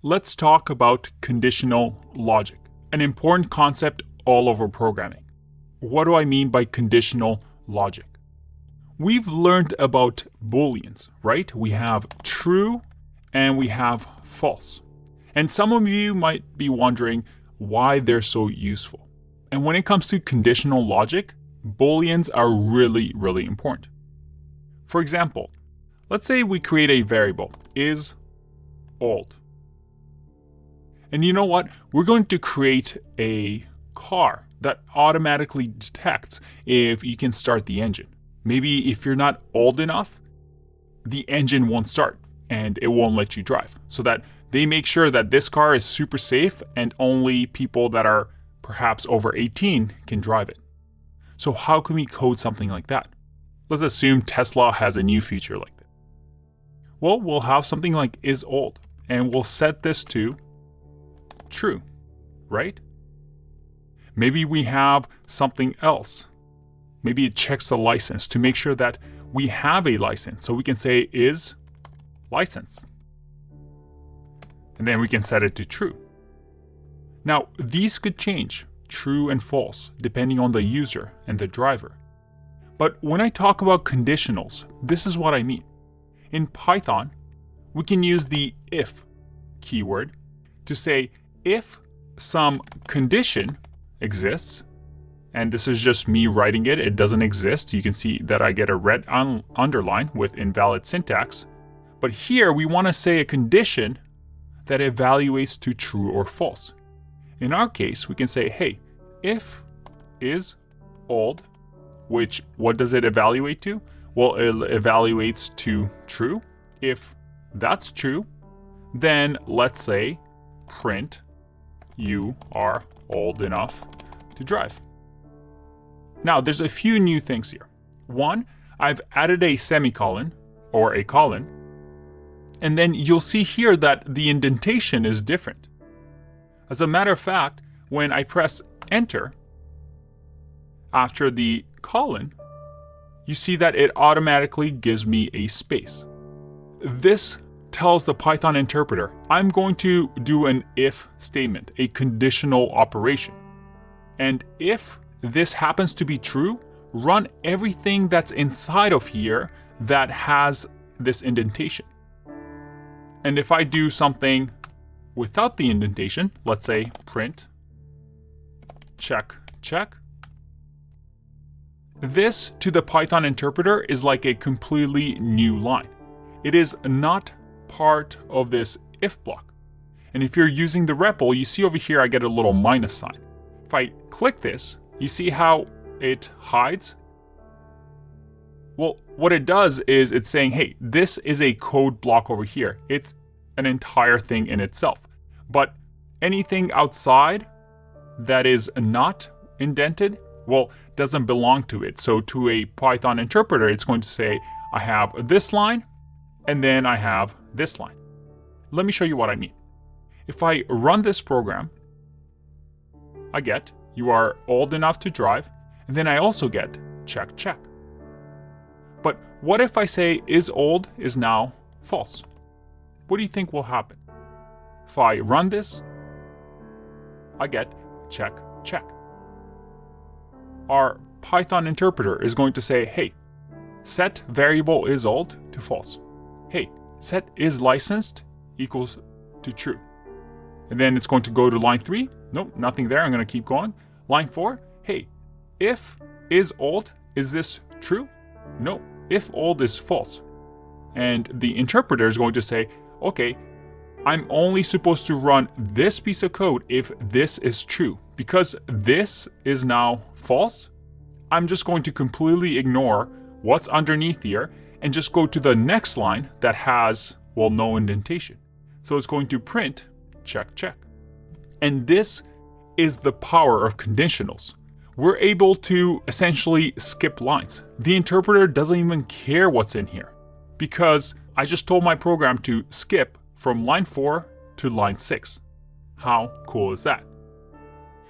Let's talk about conditional logic, an important concept all over programming. What do I mean by conditional logic? We've learned about Booleans, right? We have true and we have false. And some of you might be wondering why they're so useful. And when it comes to conditional logic, Booleans are really, really important. For example, let's say we create a variable, is old. And you know what? We're going to create a car that automatically detects if you can start the engine. Maybe if you're not old enough, the engine won't start and it won't let you drive. So that they make sure that this car is super safe and only people that are perhaps over 18 can drive it. So how can we code something like that? Let's assume Tesla has a new feature like that. Well, we'll have something like is old and we'll set this to true, right? Maybe we have something else. Maybe it checks the license to make sure that we have a license. So we can say is license. And then we can set it to true. Now, these could change, true and false, depending on the user and the driver. But when I talk about conditionals, this is what I mean. In Python, we can use the if keyword to say if some condition exists, and this is just me writing it, it doesn't exist. You can see that I get a red underline with invalid syntax. But here we want to say a condition that evaluates to true or false. In our case, we can say, hey, if is old, which what does it evaluate to? Well, it evaluates to true. If that's true, then let's say print you are old enough to drive. Now, there's a few new things here. One, I've added a semicolon or a colon, and then you'll see here that the indentation is different. As a matter of fact, when I press enter after the colon, you see that it automatically gives me a space. This tells the Python interpreter, I'm going to do an if statement, a conditional operation. And if this happens to be true, run everything that's inside of here that has this indentation. And if I do something without the indentation, let's say print check, check, this to the Python interpreter is like a completely new line. It is not part of this if block. And if you're using the REPL, you see over here I get a little minus sign. If I click this, you see how it hides? Well, what it does is it's saying, hey, this is a code block over here. It's an entire thing in itself. But anything outside that is not indented, well, doesn't belong to it. So to a Python interpreter, it's going to say, I have this line, and then I have this line. Let me show you what I mean. If I run this program, I get, you are old enough to drive, and then I also get check, check. But what if I say is old is now false? What do you think will happen? If I run this, I get check, check. Our Python interpreter is going to say, hey, set variable is old to false. Hey, set is licensed equals to true. And then it's going to go to line 3. Nope, nothing there. I'm going to keep going. Line 4. Hey, if is old, is this true? No, if old is false. And the interpreter is going to say, okay, I'm only supposed to run this piece of code if this is true. Because this is now false, I'm just going to completely ignore what's underneath here and just go to the next line that has, well, no indentation. So it's going to print check, check. And this is the power of conditionals. We're able to essentially skip lines. The interpreter doesn't even care what's in here because I just told my program to skip from line 4 to line 6. How cool is that?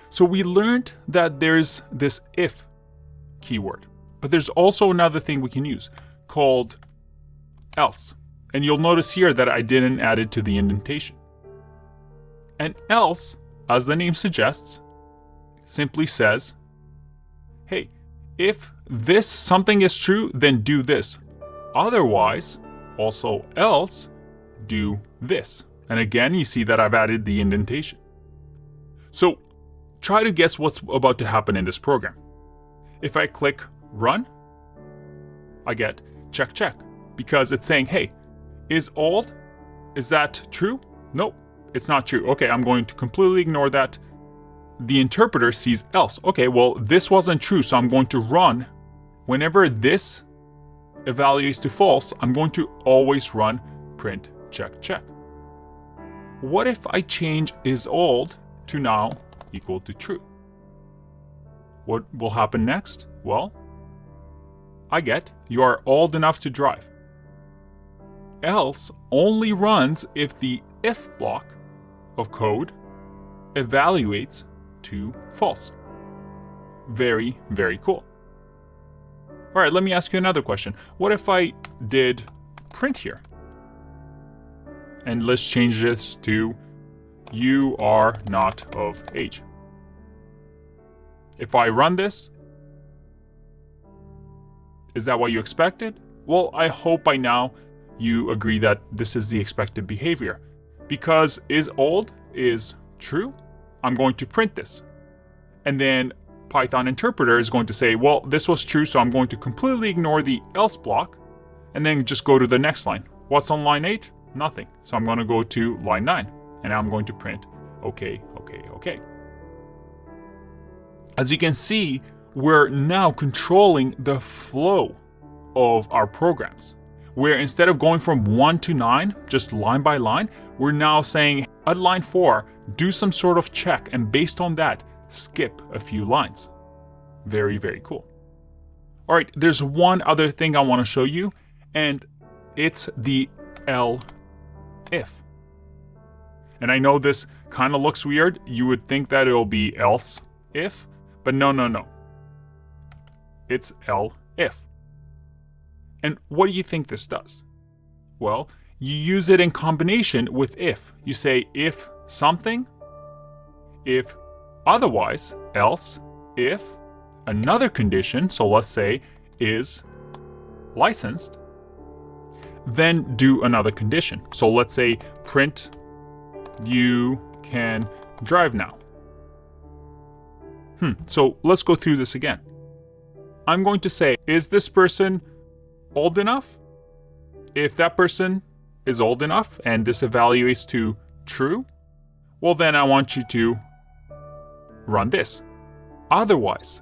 So we learned that there's this if keyword, but there's also another thing we can use called else. And you'll notice here that I didn't add it to the indentation. And else, as the name suggests, simply says, hey, if this something is true, then do this. Otherwise, also else, do this. And again, you see that I've added the indentation. So try to guess what's about to happen in this program. If I click run, I get check, check, because it's saying, hey, is old? Is that true? Nope, it's not true. Okay, I'm going to completely ignore that. The interpreter sees else. Okay, well, this wasn't true, so I'm going to run. Whenever this evaluates to false, I'm going to always run print check, check. What if I change is old to now equal to true? What will happen next? Well, I get you are old enough to drive. Else only runs if the if block of code evaluates to false. Very, very cool. All right, let me ask you another question. What if I did print here? And let's change this to you are not of age. If I run this, is that what you expected? Well, I hope by now you agree that this is the expected behavior. Because is old is true, I'm going to print this. And then Python interpreter is going to say, well, this was true, so I'm going to completely ignore the else block and then just go to the next line. What's on line 8? Nothing. So I'm going to go to line 9 and I'm going to print okay, okay, okay. As you can see, we're now controlling the flow of our programs, where instead of going from 1 to 9, just line by line, we're now saying at line 4, do some sort of check, and based on that, skip a few lines. Very, very cool. All right, there's one other thing I want to show you, and it's the if. And I know this kind of looks weird. You would think that it'll be else if, but no, no, no. It's if. And what do you think this does? Well, you use it in combination with if. You say if something, if otherwise, else, if another condition, so let's say is licensed, then do another condition. So let's say print you can drive now. So let's go through this again. I'm going to say, is this person old enough? If that person is old enough and this evaluates to true, well then I want you to run this. Otherwise,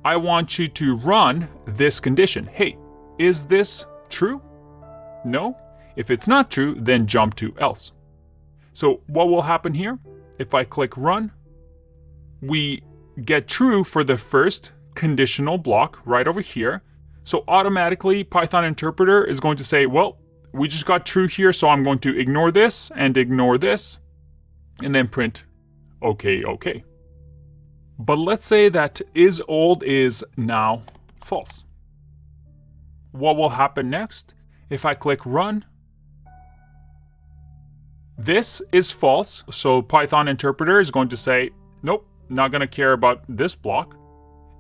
I want you to run this condition. Hey, is this true? No? If it's not true, then jump to else. So what will happen here? If I click run, we get true for the first conditional block right over here. So automatically Python interpreter is going to say, well, we just got true here, so I'm going to ignore this and then print okay, okay. But let's say that is old is now false. What will happen next? If I click run, this is false, so Python interpreter is going to say, nope, not going to care about this block.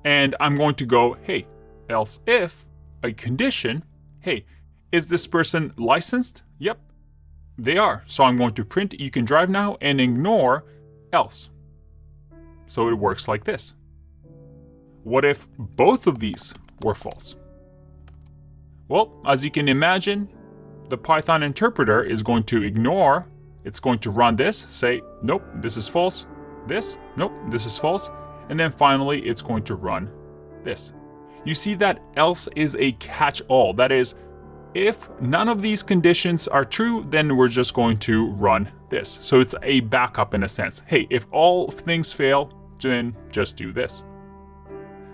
And I'm going to go, hey, else if a condition, hey, is this person licensed? Yep, they are. So I'm going to print you can drive now and ignore else. So it works like this. What if both of these were false? Well, as you can imagine, the Python interpreter is going to ignore, it's going to run this, say, nope, this is false, this, nope, this is false, and then finally it's going to run this. You see that else is a catch-all. That is, if none of these conditions are true, then we're just going to run this. So it's a backup in a sense. Hey, if all things fail, then just do this.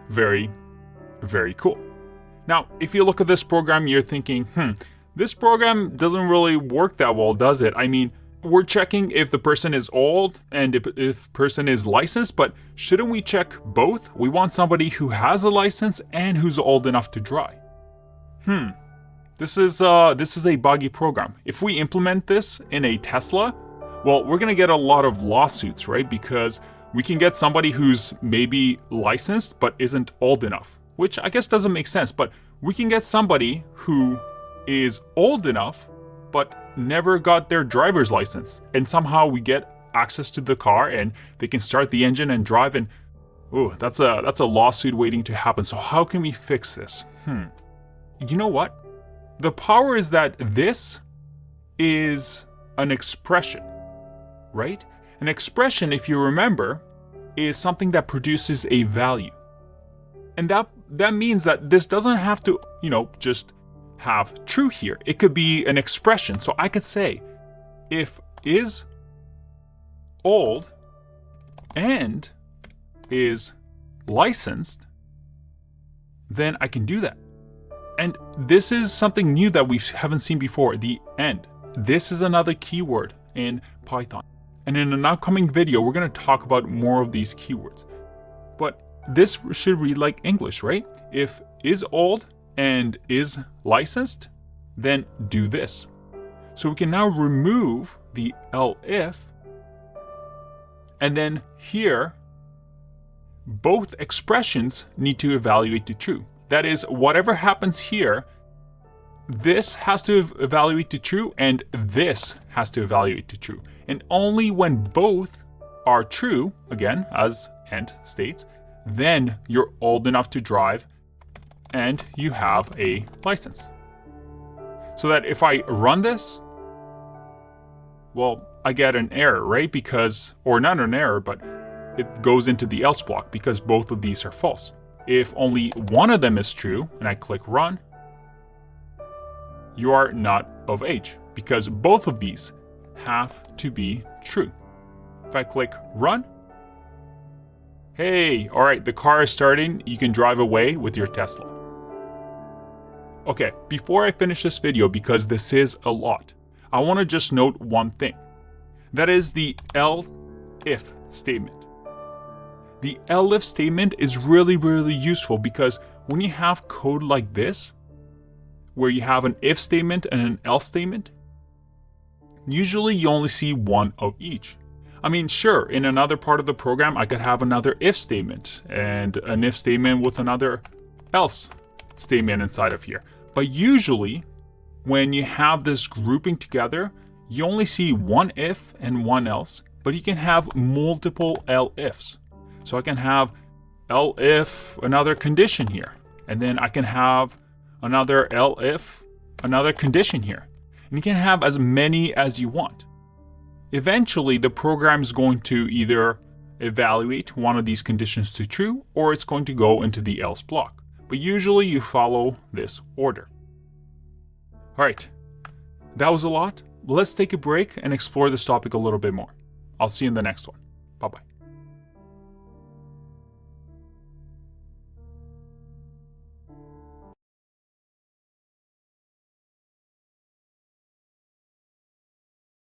Very, very cool. Now, if you look at this program, you're thinking, this program doesn't really work that well, does it? I mean, we're checking if the person is old and if person is licensed, but shouldn't we check both? We want somebody who has a license and who's old enough to drive. This is a buggy program. If we implement this in a Tesla, Well, we're going to get a lot of lawsuits, right? Because we can get somebody who's maybe licensed but isn't old enough, which I guess doesn't make sense. But we can get somebody who is old enough but never got their driver's license, and somehow we get access to the car and they can start the engine and drive, and that's a lawsuit waiting to happen. So how can we fix this? You know what? The power is that this is an expression, right? An expression, if you remember, is something that produces a value. And that means that this doesn't have to, just have true here. It could be an expression. So I could say, if is old and is licensed, then I can do that. And this is something new that we haven't seen before, the and. This is another keyword in Python. And in an upcoming video, we're going to talk about more of these keywords. But this should read like English, right? If is old and is licensed, then do this. So we can now remove the elif, and then here, both expressions need to evaluate to true. That is, whatever happens here, this has to evaluate to true, and this has to evaluate to true. And only when both are true, again, as and states, then you're old enough to drive and you have a license. So that if I run this, well, I get an error, right? Because, or not an error, but it goes into the else block because both of these are false. If only one of them is true and I click run, you are not of age because both of these have to be true. If I click run, hey, all right, the car is starting. You can drive away with your Tesla. Okay, before I finish this video, because this is a lot, I want to just note one thing. That is the elif statement. The elif statement is really, really useful because when you have code like this, where you have an if statement and an else statement, usually you only see one of each. I mean, sure, in another part of the program, I could have another if statement and an if statement with another else statement inside of here. But usually, when you have this grouping together, you only see one if and one else, but you can have multiple elifs. So I can have elif another condition here, and then I can have another elif another condition here. And you can have as many as you want. Eventually, the program is going to either evaluate one of these conditions to true, or it's going to go into the else block. But usually you follow this order. All right, that was a lot. Let's take a break and explore this topic a little bit more. I'll see you in the next one. Bye-bye.